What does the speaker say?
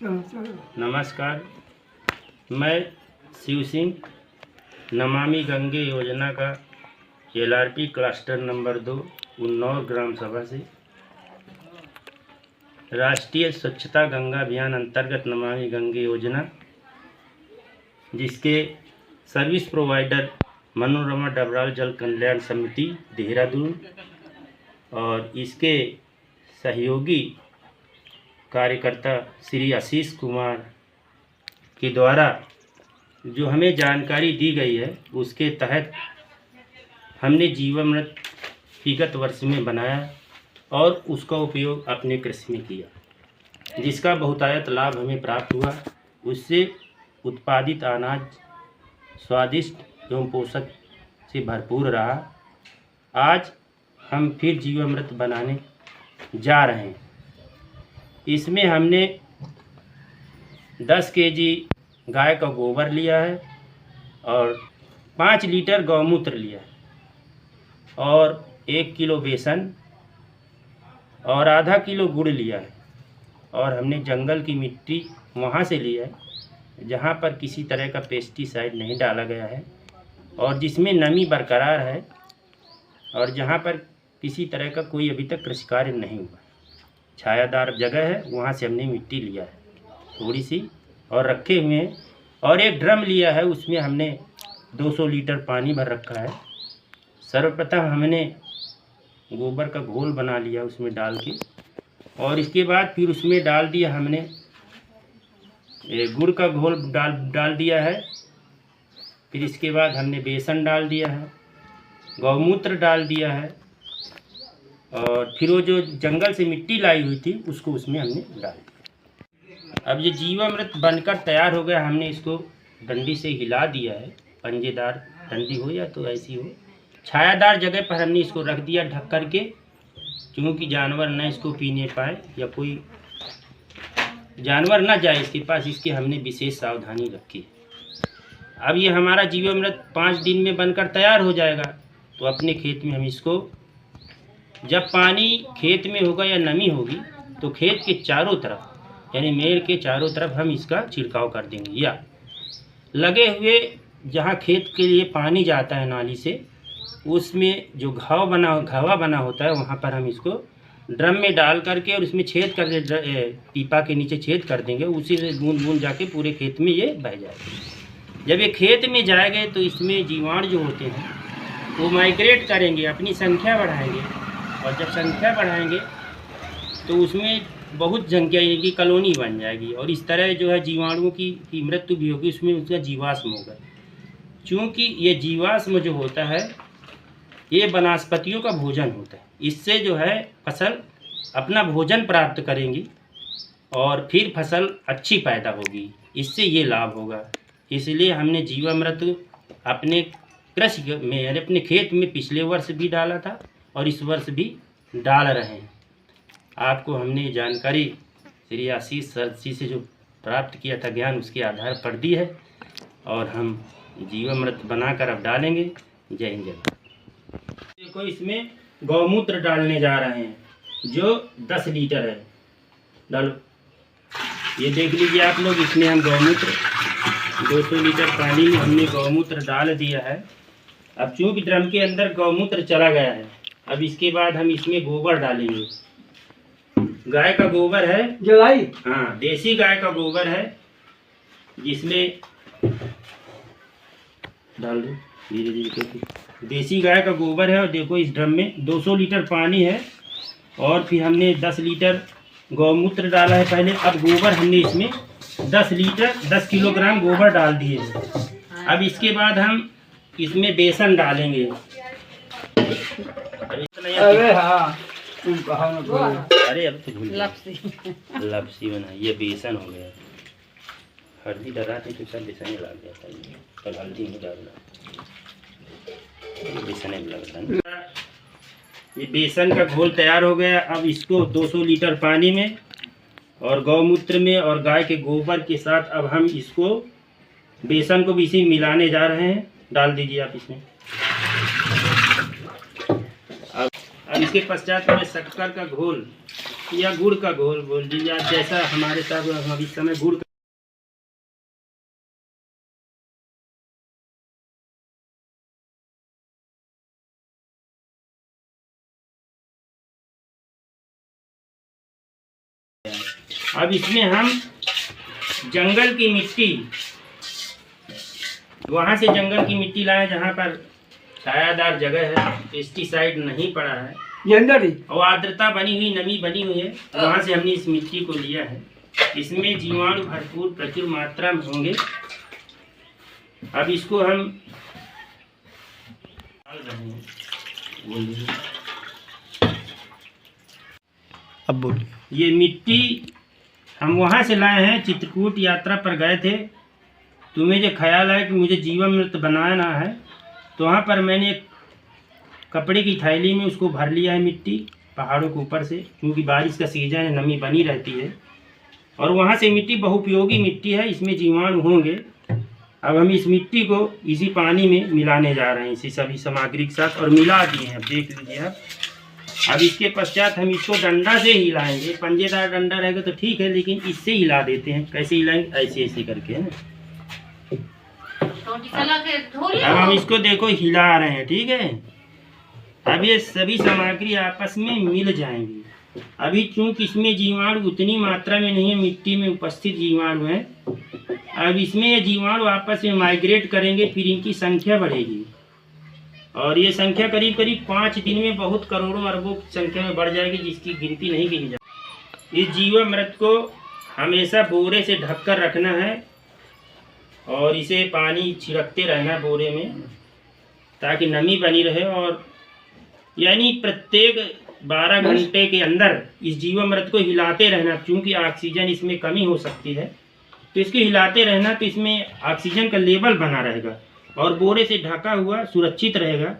नमस्कार, मैं शिव सिंह नमामि गंगे योजना का LRP क्लस्टर नंबर 2 उन्नौर ग्राम सभा से राष्ट्रीय स्वच्छता गंगा अभियान अंतर्गत नमामि गंगे योजना, जिसके सर्विस प्रोवाइडर मनोरमा डबराल जल कल्याण समिति देहरादून और इसके सहयोगी कार्यकर्ता श्री आशीष कुमार के द्वारा जो हमें जानकारी दी गई है, उसके तहत हमने जीवामृत विगत वर्ष में बनाया और उसका उपयोग अपने कृषि में किया, जिसका बहुतायत लाभ हमें प्राप्त हुआ। उससे उत्पादित अनाज स्वादिष्ट एवं पोषक से भरपूर रहा। आज हम फिर जीवामृत बनाने जा रहे हैं। इसमें हमने 10 kg गाय का गोबर लिया है और 5 लीटर गौमूत्र लिया है और 1 किलो बेसन और आधा किलो गुड़ लिया है। और हमने जंगल की मिट्टी वहाँ से लिया है जहाँ पर किसी तरह का पेस्टिसाइड नहीं डाला गया है और जिसमें नमी बरकरार है और जहाँ पर किसी तरह का कोई अभी तक कृषि कार्य नहीं हुआ। छायादार जगह है, वहाँ से हमने मिट्टी लिया है थोड़ी सी और रखे हुए हैं। और एक ड्रम लिया है, उसमें हमने 200 लीटर पानी भर रखा है। सर्वप्रथम हमने गोबर का घोल बना लिया उसमें डाल के, और इसके बाद फिर उसमें डाल दिया हमने गुड़ का घोल डाल दिया है। फिर इसके बाद हमने बेसन डाल दिया है, गौमूत्र डाल दिया है और फिर वो जो जंगल से मिट्टी लाई हुई थी उसको उसमें हमने डाल दिया। अब ये जीवामृत बनकर तैयार हो गया। हमने इसको डंडी से हिला दिया है, पंजेदार डंडी हो या तो ऐसी हो। छायादार जगह पर हमने इसको रख दिया ढक कर के, क्योंकि जानवर न इसको पीने पाए या कोई जानवर ना जाए इसके पास, इसकी हमने विशेष सावधानी रखी। अब ये हमारा जीवामृत 5 दिन में बनकर तैयार हो जाएगा। तो अपने खेत में हम इसको, जब पानी खेत में होगा या नमी होगी तो खेत के चारों तरफ यानी मेड़ के चारों तरफ हम इसका छिड़काव कर देंगे, या लगे हुए जहाँ खेत के लिए पानी जाता है नाली से, उसमें जो घावा बना होता है वहाँ पर हम इसको ड्रम में डाल करके और उसमें छेद कर पीपा के नीचे छेद कर देंगे। उसी से बूंद बूंद जाके पूरे खेत में ये बह जाएगा। जब ये खेत में जाएंगे तो इसमें जीवाणु जो होते हैं वो माइग्रेट करेंगे, अपनी संख्या बढ़ाएंगे, और जब संख्या बढ़ाएंगे तो उसमें बहुत संख्या की कॉलोनी बन जाएगी और इस तरह जो है जीवाणुओं की मृत्यु भी होगी। उसमें उसका जीवाश्म होगा। चूँकि ये जीवाश्म जो होता है ये वनस्पतियों का भोजन होता है। इससे जो है फसल अपना भोजन प्राप्त करेंगी और फिर फसल अच्छी पैदा होगी। इससे ये लाभ होगा। इसलिए हमने जीवामृत अपने कृषि में यानी अपने खेत में पिछले वर्ष भी डाला था और इस वर्ष भी डाल रहे हैं। आपको हमने जानकारी श्री आशीष सर जी से जो प्राप्त किया था ज्ञान, उसके आधार पर दी है और हम जीवामृत बनाकर अब डालेंगे। जय हिंद जय भारत। देखो, इसमें गौमूत्र डालने जा रहे हैं जो 10 लीटर है। डालो, ये देख लीजिए आप लोग। इसमें हम गौमूत्र 200 लीटर पानी में हमने गौमूत्र डाल दिया है। अब चूँकि ड्रम के अंदर गौमूत्र चला गया है, अब इसके बाद हम इसमें गोबर डालेंगे। गाय का गोबर है, जलाई, हाँ, देसी गाय का गोबर है, जिसमें डाल दो धीरे धीरे। देसी गाय का गोबर है और देखो इस ड्रम में 200 लीटर पानी है और फिर हमने 10 लीटर गौमूत्र डाला है पहले। अब गोबर हमने इसमें 10 किलोग्राम गोबर डाल दिए। अब इसके बाद हम इसमें बेसन डालेंगे। अरे हाँ, अरे अब तो लपसी बना, ये बेसन हो गया। हल्दी डराते तो सब बेसन लग जाता है, तो हल्दी नहीं डालना, बेसन लगता है। ये बेसन का घोल तैयार हो गया। अब इसको 200 लीटर पानी में और गौमूत्र में और गाय के गोबर के साथ अब हम इसको बेसन को भी इसी मिलाने जा रहे हैं। डाल दीजिए आप इसमें। अब इसके पश्चात हमें शक्कर का घोल या गुड़ का घोल बोल दीजिए आप, जैसा हमारे साथ हम इस समय गुड़ अब इसमें हम जंगल की मिट्टी, वहाँ से जंगल की मिट्टी लाए जहाँ पर छायादार जगह है, पेस्टिसाइड नहीं पड़ा है, ये अंदर ही और आर्द्रता बनी हुई, नमी बनी हुई है, वहाँ से हमने इस मिट्टी को लिया है। इसमें जीवाणु भरपूर प्रचुर मात्रा में होंगे। अब इसको हम डाल रहे हैं। बोलिए। अब बोलिए। ये मिट्टी हम वहाँ से लाए हैं, चित्रकूट यात्रा पर गए थे, तो मुझे ख्याल आया कि मुझे जीवामृत बनाना है, तो वहाँ पर मैंने एक कपड़े की थैली में उसको भर लिया है मिट्टी, पहाड़ों के ऊपर से, क्योंकि बारिश का सीजन है, नमी बनी रहती है, और वहाँ से मिट्टी बहुपयोगी मिट्टी है, इसमें जीवाणु होंगे। अब हम इस मिट्टी को इसी पानी में मिलाने जा रहे हैं, इसी सभी सामग्री के साथ, और मिला दिए हैं, अब देख लीजिए आप। अब इसके पश्चात हम इसको डंडा से हिलाएंगे, पंजेदार डंडा रहेगा तो ठीक है, लेकिन इससे हिला देते हैं। कैसे हिलाएंगे? ऐसे ऐसे करके, है ना। अब हम इसको देखो हिला रहे हैं, ठीक है। अब ये सभी सामग्री आपस में मिल जाएंगी। अभी चूंकि इसमें जीवाणु उतनी मात्रा में नहीं है, मिट्टी में उपस्थित जीवाणु है, अब इसमें ये जीवाणु आपस में माइग्रेट करेंगे, फिर इनकी संख्या बढ़ेगी, और ये संख्या करीब करीब 5 दिन में बहुत करोड़ों अरबों की संख्या में बढ़ जाएगी, जिसकी गिनती नहीं गिनी जाती। इस जीवामृत को हमेशा बोरे से ढककर रखना है, और इसे पानी छिड़कते रहना है बोरे में, ताकि नमी बनी रहे, और यानी प्रत्येक 12 घंटे के अंदर इस जीवामृत को हिलाते रहना। क्योंकि ऑक्सीजन इसमें कमी हो सकती है, तो इसको हिलाते रहना, तो इसमें ऑक्सीजन का लेवल बना रहेगा, और बोरे से ढका हुआ सुरक्षित रहेगा।